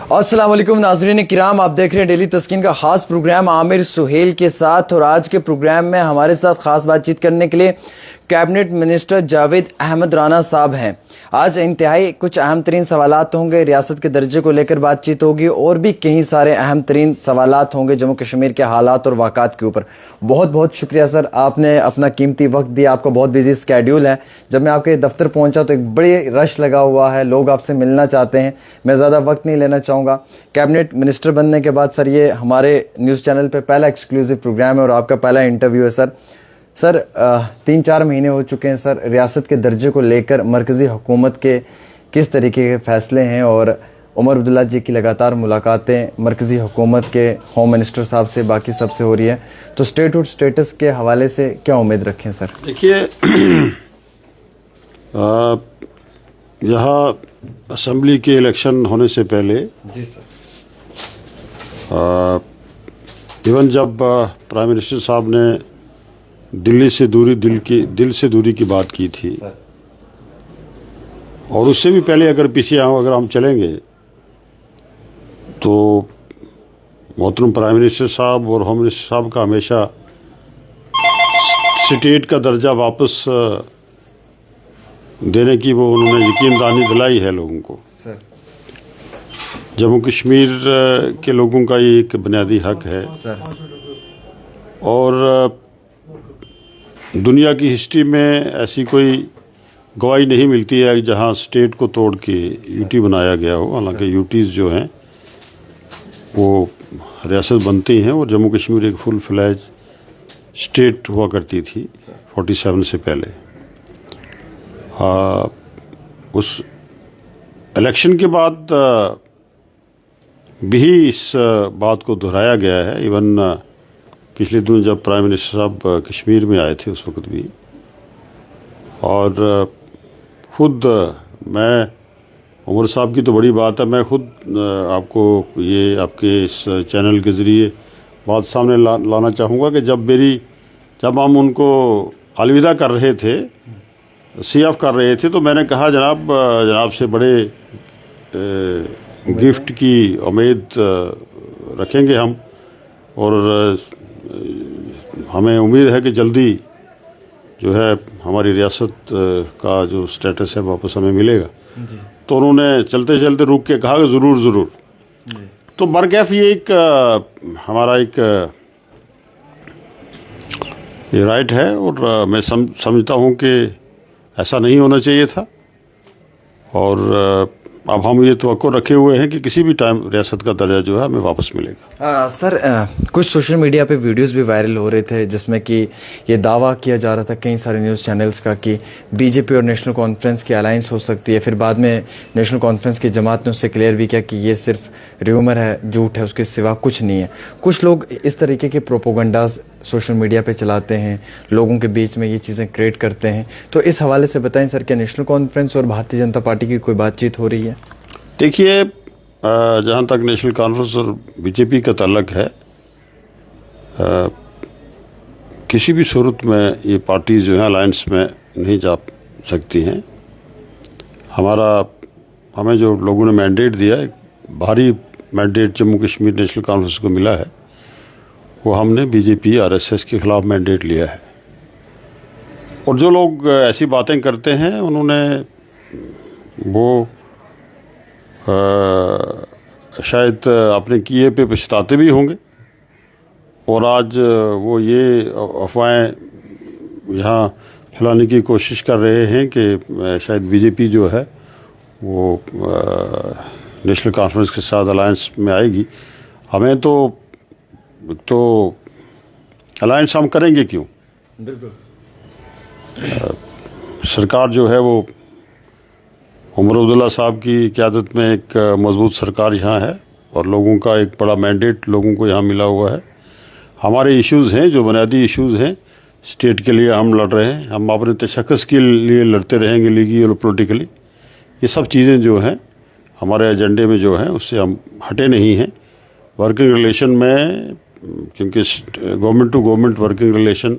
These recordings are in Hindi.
अस्सलाम वालेकुम नाज़रीन किराम, आप देख रहे हैं डेली तस्कीन का ख़ास प्रोग्राम आमिर सुहेल के साथ। और आज के प्रोग्राम में हमारे साथ ख़ास बातचीत करने के लिए कैबिनेट मिनिस्टर जावेद अहमद राना साहब हैं। आज इंतहाई कुछ अहम तरीन सवालात होंगे, रियासत के दर्जे को लेकर बातचीत होगी और भी कई सारे अहम तरीन सवालात होंगे जम्मू कश्मीर के हालात और वाक़ात के ऊपर। बहुत बहुत शुक्रिया सर, आपने अपना कीमती वक्त दिया। आपका बहुत बिजी स्केड्यूल है। जब मैं आपके दफ्तर पहुंचा तो एक बड़ी रश लगा हुआ है, लोग आपसे मिलना चाहते हैं। मैं ज़्यादा वक्त नहीं लेना चाहूँगा। कैबिनेट मिनिस्टर बनने के बाद सर ये हमारे न्यूज़ चैनल पे पहला एक्सक्लूसिव प्रोग्राम है और आपका पहला इंटरव्यू है सर। 3-4 महीने हो चुके हैं सर, रियासत के दर्जे को लेकर मरकज़ी हुकूमत के किस तरीके के फ़ैसले हैं और उमर अब्दुल्ला जी की लगातार मुलाकातें मरकज़ी हुकूमत के होम मिनिस्टर साहब से बाकी सब से हो रही है, तो स्टेटहुड स्टेटस के हवाले से क्या उम्मीद रखें सर? देखिए यहाँ असम्बली के इलेक्शन होने से पहले जी सर, इवन जब प्राइम मिनिस्टर साहब ने दिल से दूरी की बात की थी और उससे भी पहले अगर पीछे अगर हम चलेंगे तो मोहतरम प्राइम मिनिस्टर साहब और होम मिनिस्टर साहब का हमेशा स्टेट का दर्जा वापस देने की वो उन्होंने यकीनदानी दिलाई है लोगों को। सर जम्मू कश्मीर के लोगों का ये एक बुनियादी हक है सर। और दुनिया की हिस्ट्री में ऐसी कोई गवाही नहीं मिलती है जहां स्टेट को तोड़ के यूटी बनाया गया हो। हालांकि यूटीज़ जो हैं वो रियासत बनती हैं और जम्मू कश्मीर एक फुल फ्लैज स्टेट हुआ करती थी 47 से पहले। उस इलेक्शन के बाद भी इस बात को दोहराया गया है। इवन पिछले दिनों जब प्राइम मिनिस्टर साहब कश्मीर में आए थे उस वक्त भी, और खुद मैं, उमर साहब की तो बड़ी बात है, मैं खुद आपको ये आपके इस चैनल के ज़रिए बात सामने लाना चाहूँगा कि जब हम उनको अलविदा कर रहे थे, सी ऑफ कर रहे थे, तो मैंने कहा जनाब से बड़े गिफ्ट की उम्मीद रखेंगे हम और हमें उम्मीद है कि जल्दी जो है हमारी रियासत का जो स्टेटस है वापस हमें मिलेगा। तो उन्होंने चलते चलते रुक के कहा कि ज़रूर। तो बरकैफ ये एक हमारा एक ये राइट है और मैं समझता हूँ कि ऐसा नहीं होना चाहिए था। और अब हम ये तवक्को रखे हुए हैं कि किसी भी टाइम रियासत का दर्जा जो है हमें वापस मिलेगा। सर कुछ सोशल मीडिया पे वीडियोस भी वायरल हो रहे थे जिसमें कि ये दावा किया जा रहा था कई सारे न्यूज़ चैनल्स का कि बीजेपी और नेशनल कॉन्फ्रेंस की अलायंस हो सकती है। फिर बाद में नेशनल कॉन्फ्रेंस की जमात ने उससे क्लियर भी किया कि ये सिर्फ र्यूमर है, झूठ है, उसके सिवा कुछ नहीं है। कुछ लोग इस तरीके के प्रोपोगंडास सोशल मीडिया पे चलाते हैं, लोगों के बीच में ये चीज़ें क्रिएट करते हैं। तो इस हवाले से बताएं सर, क्या नेशनल कॉन्फ्रेंस और भारतीय जनता पार्टी की कोई बातचीत हो रही है? देखिए जहाँ तक नेशनल कॉन्फ्रेंस और बीजेपी का ताल्लुक है, किसी भी सूरत में ये पार्टी जो है अलायंस में नहीं जा सकती हैं। हमें जो लोगों ने मैंडेट दिया, एक भारी mandate Jammu Kashmir national conference को मिला है, वो हमने बीजेपी आरएसएस के ख़िलाफ़ मैंडेट लिया है। और जो लोग ऐसी बातें करते हैं उन्होंने वो शायद अपने किए पे पछताते भी होंगे। और आज वो ये अफवाहें यहाँ फैलाने की कोशिश कर रहे हैं कि शायद बीजेपी जो है वो नेशनल कॉन्फ्रेंस के साथ अलायंस में आएगी। हमें तो अलायंस हम करेंगे क्यों? बिल्कुल। सरकार जो है वो उमर अब्दुल्ला साहब की क़यादत में एक मजबूत सरकार यहाँ है और लोगों का एक बड़ा मैंडेट लोगों को यहाँ मिला हुआ है। हमारे इश्यूज़ हैं जो बुनियादी इश्यूज़ हैं, स्टेट के लिए हम लड़ रहे हैं। हम अपने तशक्कुस के लिए लड़ते रहेंगे, लीगली और पॉलिटिकली। ये सब चीज़ें जो हैं हमारे एजेंडे में जो हैं उससे हम हटे नहीं हैं। वर्किंग रिलेशन में, क्योंकि government to government working relation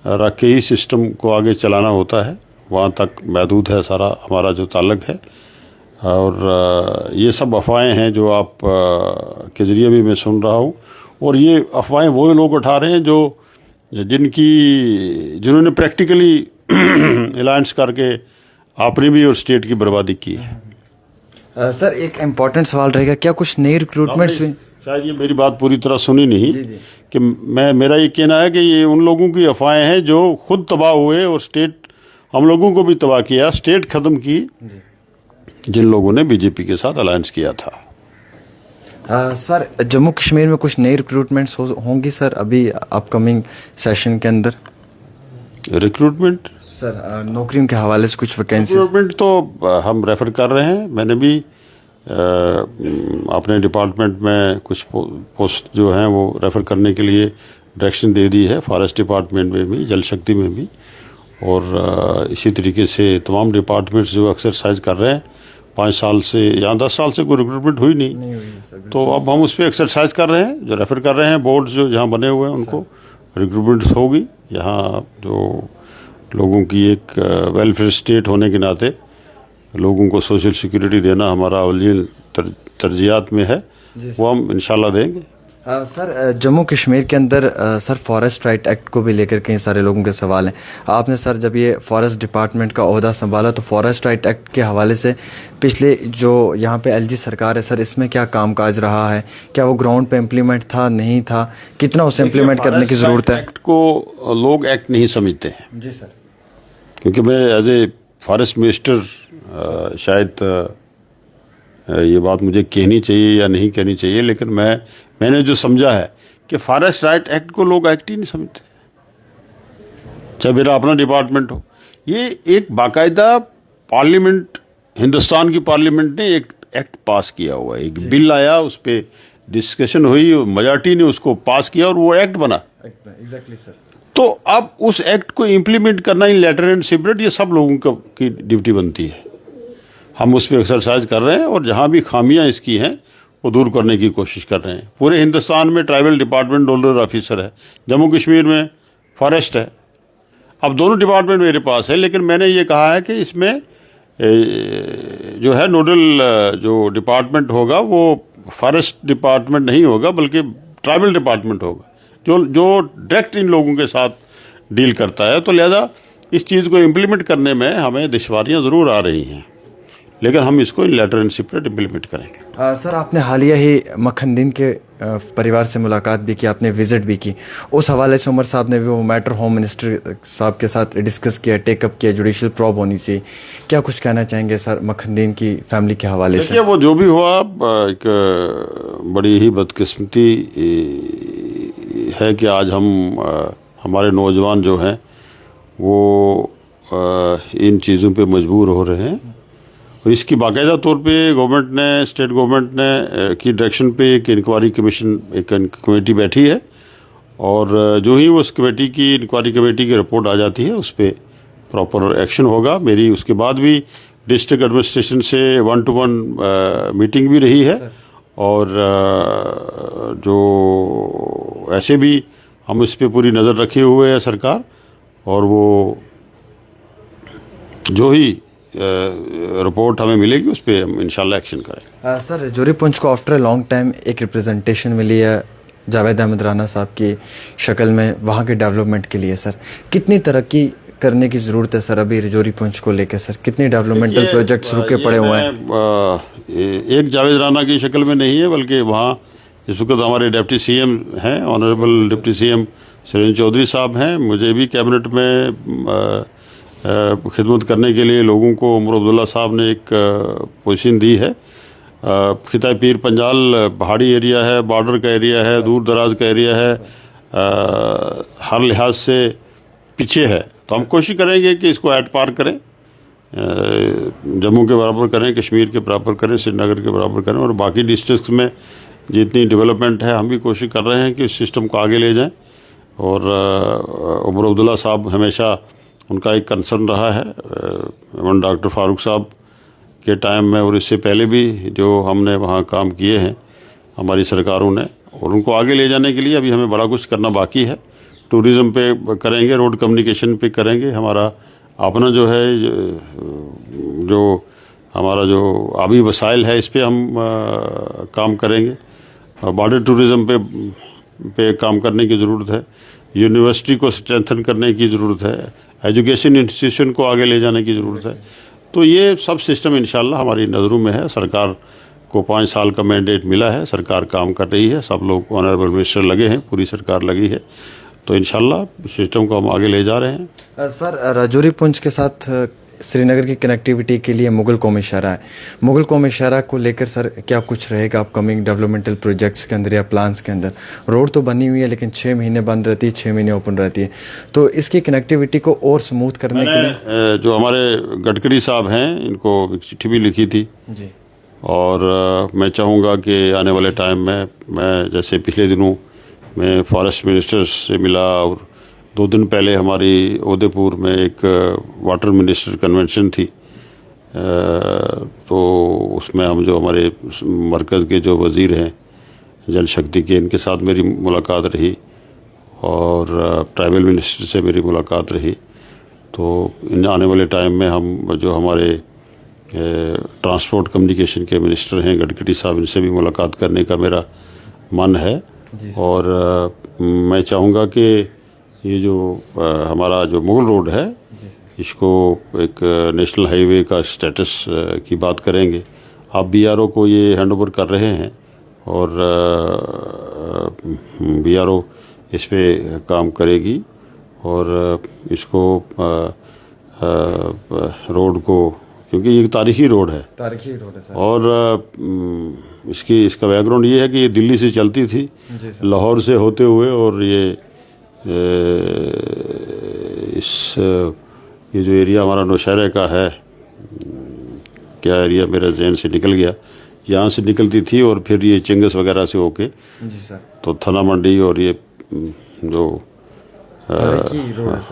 रख के ही सिस्टम को आगे चलाना होता है, वहाँ तक महदूद है सारा हमारा जो ताल्लुक है। और ये सब अफवाहें हैं जो आप के ज़रिए भी मैं सुन रहा हूँ। और ये अफवाहें वो लोग उठा रहे हैं जो जिन्होंने प्रैक्टिकली अलायंस करके अपनी भी और स्टेट की बर्बादी की है। सर एक इम्पॉर्टेंट सवाल रहेगा, क्या कुछ नए रिक्रूटमेंट्स भी? शायद ये मेरी बात पूरी तरह सुनी नहीं कि मेरा ये कहना है कि ये उन लोगों की अफवाहें हैं जो खुद तबाह हुए और स्टेट हम लोगों को भी तबाह किया, स्टेट ख़त्म की जिन लोगों ने बीजेपी के साथ अलायंस किया था। सर जम्मू कश्मीर में कुछ नई रिक्रूटमेंट्स होंगी सर अभी अपकमिंग सेशन के अंदर? रिक्रूटमेंट सर नौकरियों के हवाले से कुछ वैकेंसी? रिक्रूटमेंट तो हम रेफ़र कर रहे हैं। मैंने भी अपने डिपार्टमेंट में कुछ पोस्ट जो हैं वो रेफ़र करने के लिए डायरेक्शन दे दी है, फॉरेस्ट डिपार्टमेंट में भी, जल शक्ति में भी, और इसी तरीके से तमाम डिपार्टमेंट्स जो एक्सरसाइज कर रहे हैं। 5 साल से या 10 साल से कोई रिक्रूटमेंट हुई नहीं, तो अब हम उस पर एक्सरसाइज कर रहे हैं, जो रेफ़र कर रहे हैं। बोर्ड जो जहाँ बने हुए हैं उनको रिक्रूटमेंट होगी। यहाँ जो लोगों की एक वेलफेयर स्टेट होने के नाते लोगों को सोशल सिक्योरिटी देना हमारा अव्वल तरजीहात में है, वो हम इंशाल्लाह देंगे। सर जम्मू कश्मीर के अंदर सर फॉरेस्ट राइट एक्ट को भी लेकर कई सारे लोगों के सवाल हैं। आपने सर जब ये फॉरेस्ट डिपार्टमेंट का ओहदा संभाला तो फॉरेस्ट राइट एक्ट के हवाले से पिछले जो यहाँ पे एलजी सरकार है सर, इसमें क्या कामकाज रहा है? क्या वो ग्राउंड पे इम्प्लीमेंट था, नहीं था? कितना उसे इम्प्लीमेंट करने की ज़रूरत है? एक्ट को लोग एक्ट नहीं समझते हैं। जी सर। क्योंकि मैं एज ए फॉरेस्ट मिनिस्टर शायद ये बात मुझे कहनी चाहिए या नहीं कहनी चाहिए, लेकिन मैंने जो समझा है कि फॉरेस्ट राइट एक्ट को लोग एक्ट ही नहीं समझते, चाहे मेरा अपना डिपार्टमेंट हो। ये एक बाकायदा पार्लियामेंट, हिंदुस्तान की पार्लियामेंट ने एक एक्ट पास किया हुआ है, एक बिल आया, उस पर डिस्कशन हुई, मेजॉरिटी ने उसको पास किया और वो एक्ट बना। Exactly sir. तो अब उस एक्ट को इम्प्लीमेंट करना इन लेटर एंड सेपरेट, ये सब लोगों की ड्यूटी बनती है। हम उस पर एक्सरसाइज कर रहे हैं और जहाँ भी खामियां इसकी हैं वो दूर करने की कोशिश कर रहे हैं। पूरे हिंदुस्तान में ट्राइबल डिपार्टमेंट नोडल ऑफिसर है, जम्मू कश्मीर में फॉरेस्ट है। अब दोनों डिपार्टमेंट मेरे पास है, लेकिन मैंने ये कहा है कि इसमें जो है नोडल जो डिपार्टमेंट होगा वो फॉरेस्ट डिपार्टमेंट नहीं होगा, बल्कि ट्राइबल डिपार्टमेंट होगा, जो डायरेक्ट इन लोगों के साथ डील करता है। तो लिहाजा इस चीज़ को इम्प्लीमेंट करने में हमें दुश्वारियाँ ज़रूर आ रही हैं, लेकिन हम इसको इन लेटर एंड सेपरेट इम्प्लीमेंट करेंगे। सर आपने हालिया ही मखनदीन के परिवार से मुलाकात भी की, आपने विज़िट भी की। उस हवाले से उमर साहब ने भी वो मैटर होम मिनिस्टर साहब के साथ डिस्कस किया, टेकअप किया, जुडिशल प्रॉब होनी चाहिए। क्या कुछ कहना चाहेंगे सर मखनदीन की फैमिली के हवाले से? वो जो भी हुआ, एक बड़ी ही बदकिस्मती है कि आज हमारे नौजवान जो हैं वो इन चीज़ों पे मजबूर हो रहे हैं। और इसकी बाकायदा तौर पे गवर्नमेंट ने, स्टेट गवर्नमेंट ने की डायरेक्शन पे एक इंक्वायरी कमीशन, एक कमेटी बैठी है, और जो ही उस कमेटी की, इंक्वायरी कमेटी की रिपोर्ट आ जाती है उस पर प्रॉपर एक्शन होगा। मेरी उसके बाद भी डिस्ट्रिक्ट एडमिनिस्ट्रेशन से 1-to-1 मीटिंग भी रही है, और जो ऐसे भी हम इस पर पूरी नज़र रखे हुए है सरकार, और वो जो ही रिपोर्ट हमें मिलेगी उस पर हम इंशाल्लाह एक्शन करेंगे। सर राजौरी पुंछ को आफ्टर लॉन्ग टाइम एक रिप्रेजेंटेशन मिली है जावेद अहमद राना साहब की शक्ल में वहाँ के डेवलपमेंट के लिए। सर कितनी तरक्की करने की ज़रूरत है सर अभी राजौरी पुंछ को लेकर? सर कितने डेवलपमेंटल प्रोजेक्ट्स रुके पड़े हुए हैं? एक जावेद राना की शक्ल में नहीं है, बल्कि वहाँ इस वक्त हमारे डिप्टी सीएम हैं, honourable deputy CM Surendra Chaudhary साहब हैं। मुझे भी कैबिनेट में खिदमत करने के लिए लोगों को उमर अब्दुल्ला साहब ने एक पोजीशन दी है। खिताई पीर पंजाल पहाड़ी एरिया है, बॉर्डर का एरिया है, दूर दराज का एरिया है, हर लिहाज से पीछे है। तो हम कोशिश करेंगे कि इसको ऐड पार करें, जम्मू के बराबर करें, कश्मीर के बराबर करें, श्रीनगर के बराबर करें, और बाकी डिस्ट्रिक्ट में जितनी डेवलपमेंट है हम भी कोशिश कर रहे हैं कि इस सिस्टम को आगे ले जाएं। और उमर अब्दुल्ला साहब हमेशा उनका एक कंसर्न रहा है, डॉक्टर फारूक साहब के टाइम में और इससे पहले भी जो हमने वहाँ काम किए हैं हमारी सरकारों ने, और उनको आगे ले जाने के लिए अभी हमें बड़ा कुछ करना बाकी है। टूरिज़म पे करेंगे, रोड कम्युनिकेशन पे करेंगे, हमारा अपना जो है जो हमारा जो आबी वसाइल है इस पे हम काम करेंगे। बॉर्डर टूरिज़्म पे काम करने की ज़रूरत है। यूनिवर्सिटी को स्ट्रेंथन करने की ज़रूरत है। एजुकेशन इंस्टीट्यूशन को आगे ले जाने की ज़रूरत है। तो ये सब सिस्टम इंशाल्लाह हमारी नज़रों में है। सरकार को 5 साल का मैंडेट मिला है, सरकार काम कर रही है, सब लोग ऑनरेबल मिनिस्टर लगे हैं, पूरी सरकार लगी है। तो इंशाल्लाह सिस्टम को हम आगे ले जा रहे हैं। सर, राजौरी पुंछ के साथ श्रीनगर की कनेक्टिविटी के लिए मुगल कौमी शहरा है। मुगल कौमी शहरा को लेकर सर क्या कुछ रहेगा अपकमिंग डेवलपमेंटल प्रोजेक्ट्स के अंदर या प्लान्स के अंदर? रोड तो बनी हुई है लेकिन 6 महीने बंद रहती है, 6 महीने ओपन रहती है, तो इसकी कनेक्टिविटी को और स्मूथ करने के लिए जो हमारे गडकरी साहब हैं इनको एक चिट्ठी भी लिखी थी जी, और मैं चाहूँगा कि आने वाले टाइम में, मैं जैसे पिछले दिनों मैं फॉरेस्ट मिनिस्टर से मिला और 2 दिन पहले हमारी उदयपुर में एक वाटर मिनिस्टर कन्वेंशन थी, तो उसमें हम जो हमारे मरकज़ के जो वज़ीर हैं जल शक्ति के, इनके साथ मेरी मुलाकात रही और ट्राइबल मिनिस्टर से मेरी मुलाकात रही। तो इन आने वाले टाइम में हम जो हमारे ट्रांसपोर्ट कम्युनिकेशन के मिनिस्टर हैं गडकरी साहब, इनसे भी मुलाकात करने का मेरा मन है। और मैं चाहूँगा कि ये जो हमारा जो मुगल रोड है इसको एक नेशनल हाईवे का स्टेटस की बात करेंगे। आप बीआरओ को ये हैंडओवर कर रहे हैं और बीआरओ इस पे काम करेगी और इसको रोड को, क्योंकि ये तारीखी रोड है सर। और इसका बैकग्राउंड ये है कि ये दिल्ली से चलती थी, लाहौर से होते हुए, और ये जो एरिया हमारा नौशहरे का है, क्या एरिया मेरे जहन से निकल गया, यहाँ से निकलती थी और फिर ये चिंगस वगैरह से होके जी सर, तो थना मंडी और ये जो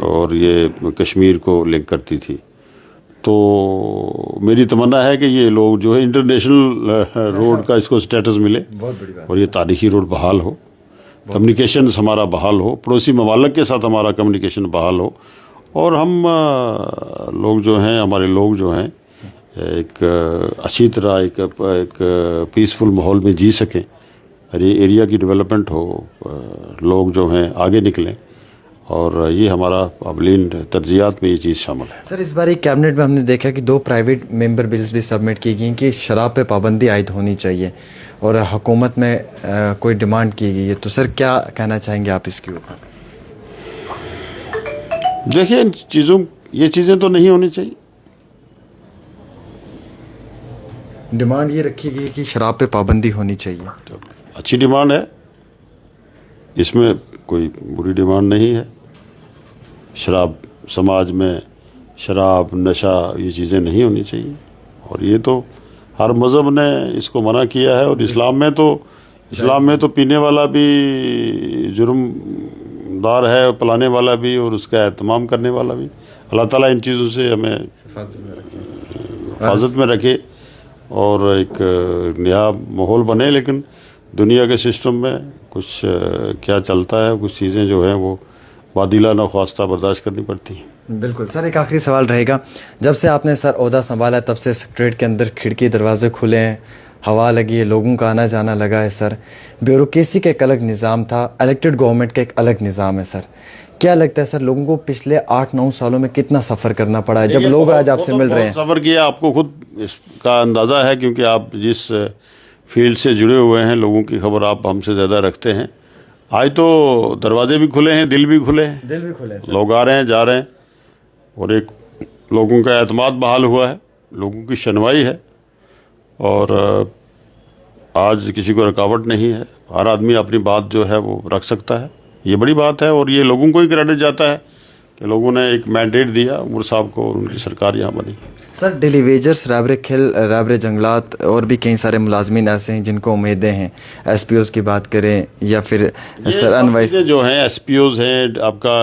और ये कश्मीर को लिंक करती थी। तो मेरी तमन्ना है कि ये लोग जो है इंटरनेशनल रोड का इसको स्टेटस मिले और ये तारीखी रोड बहाल हो, कम्युनिकेशन हमारा बहाल हो, पड़ोसी ममालिक के साथ हमारा कम्युनिकेशन बहाल हो और हम लोग जो हैं, हमारे लोग जो हैं एक अच्छी तरह एक पीसफुल माहौल में जी सकें और ये एरिया की डेवलपमेंट हो, लोग जो हैं आगे निकलें, और ये हमारा अवलीन तरजीहात में ये चीज़ शामिल है। सर, इस बार कैबिनेट में हमने देखा कि 2 प्राइवेट मेंबर बिल्स भी सबमिट की गई कि शराब पे पाबंदी आयद होनी चाहिए और हुकूमत में कोई डिमांड की गई है, तो सर क्या कहना चाहेंगे आप इसके ऊपर? देखिए, ये चीज़ें तो नहीं होनी चाहिए। डिमांड ये रखी गई कि शराब पे पाबंदी होनी चाहिए, तो अच्छी डिमांड है, इसमें कोई बुरी डिमांड नहीं है। शराब समाज में, शराब नशा ये चीज़ें नहीं होनी चाहिए और ये तो हर मज़हब ने इसको मना किया है और इस्लाम में तो पीने वाला भी जुर्मदार है, पिलाने वाला भी और उसका एहतमाम करने वाला भी। अल्लाह ताला इन चीज़ों से हमें हिफाजत में रखे और एक नया माहौल बने। लेकिन दुनिया के सिस्टम में कुछ क्या चलता है, कुछ चीज़ें जो हैं वो बादिला नख्वास्ता बर्दाश्त करनी पड़ती हैं। बिल्कुल सर, एक आखिरी सवाल रहेगा, जब से आपने सर ओहदा संभाला तब से सेक्रेटरीट के अंदर खिड़की दरवाजे खुले हैं, हवा लगी है, लोगों का आना जाना लगा है सर, ब्यूरोक्रेसी का एक अलग निज़ाम था, इलेक्टेड गवर्नमेंट का एक अलग निज़ाम है सर, क्या लगता है सर लोगों को पिछले 8-9 सालों में कितना सफ़र करना पड़ा है जब लोग आज आपसे मिल रहे हैं? सफ़र किया, आपको खुद इसका अंदाज़ा है क्योंकि आप जिस फील्ड से जुड़े हुए हैं, लोगों की खबर आप हमसे ज़्यादा रखते हैं। आज तो दरवाजे भी खुले हैं, दिल भी खुले हैं, लोग आ रहे हैं, जा रहे हैं और एक लोगों का एतमाद बहाल हुआ है, लोगों की शनवाई है और आज किसी को रुकावट नहीं है, हर आदमी अपनी बात जो है वो रख सकता है। ये बड़ी बात है और ये लोगों को ही क्रेडिट जाता है कि लोगों ने एक मैंडेट दिया उमर साहब को और उनकी सरकार यहाँ बनी। सर, डेली वेजर्स, रैबरे खेल, रैबरे जंगलात और भी कई सारे मुलाजमीन ऐसे हैं जिनको उम्मीदें हैं, एसपीओज की बात करें या फिर सर अनवाइस जो हैं, एसपीओज हैं, आपका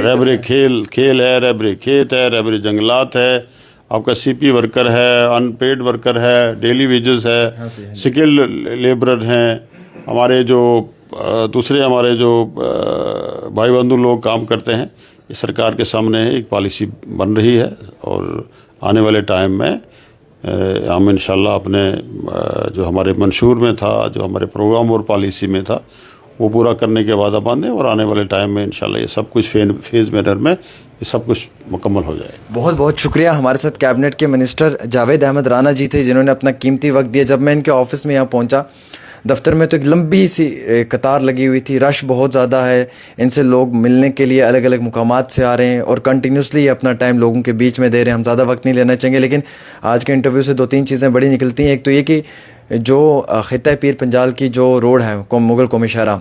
रैबरे खेल है, रैबरे खेत है, रैबरे जंगलात है, आपका सीपी वर्कर है, अनपेड वर्कर है, डेली वेजेस है, स्किल्ड लेबरर हैं, हमारे जो दूसरे हमारे जो भाई बंधु लोग काम करते हैं। इस सरकार के सामने एक पॉलिसी बन रही है और आने वाले टाइम में हम इंशाल्लाह अपने जो हमारे मंशूर में था, जो हमारे प्रोग्राम और पॉलिसी में था, वो पूरा करने के वादा बांधे और आने वाले टाइम में इंशाल्लाह ये सब कुछ फेज़ मैनर में ये सब कुछ मुकम्मल हो जाए। बहुत बहुत शुक्रिया। हमारे साथ कैबिनेट के मिनिस्टर जावेद अहमद राना जी थे, जिन्होंने अपना कीमती वक्त दिया। जब मैं इनके ऑफिस में यहाँ पहुँचा, दफ्तर में तो एक लंबी सी कतार लगी हुई थी, रश बहुत ज़्यादा है, इनसे लोग मिलने के लिए अलग अलग मुकामात से आ रहे हैं और कंटिन्यूसली अपना टाइम लोगों के बीच में दे रहे हैं। हम ज़्यादा वक्त नहीं लेना चाहेंगे, लेकिन आज के इंटरव्यू से 2-3 चीज़ें बड़ी निकलती हैं। एक तो ये कि जो खित्ता पीर पंजाल की जो रोड है मुगल कौमी शहरा,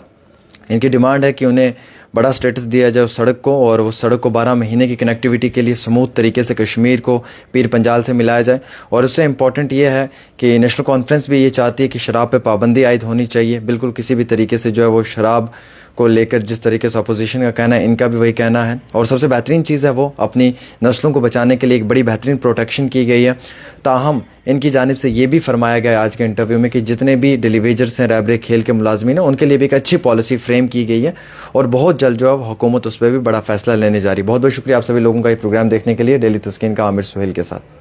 इनकी डिमांड है कि उन्हें बड़ा स्टेटस दिया जाए उस सड़क को, और उस सड़क को 12 महीने की कनेक्टिविटी के लिए स्मूथ तरीके से कश्मीर को पीर पंजाल से मिलाया जाए। और उससे इम्पॉर्टेंट ये है कि नेशनल कॉन्फ्रेंस भी ये चाहती है कि शराब पे पाबंदी आयद होनी चाहिए। बिल्कुल किसी भी तरीके से जो है वो शराब को लेकर जिस तरीके से अपोजिशन का कहना है, इनका भी वही कहना है। और सबसे बेहतरीन चीज़ है वो अपनी नस्लों को बचाने के लिए एक बड़ी बेहतरीन प्रोटेक्शन की गई है। ताहम इनकी जानिब से ये भी फरमाया गया आज के इंटरव्यू में कि जितने भी डिलीवेजर्स हैं, रैबरे खेल के मुलाजमीन हैं, उनके लिए भी एक अच्छी पॉलिसी फ्रेम की गई है और बहुत जल्द जो है हुकूमत उस पर भी बड़ा फैसला लेने जा रही है। बहुत बहुत शुक्रिया आप सभी लोगों का ये प्रोग्राम देखने के लिए। डेली तस्कीन का आमिर सुहेल के साथ।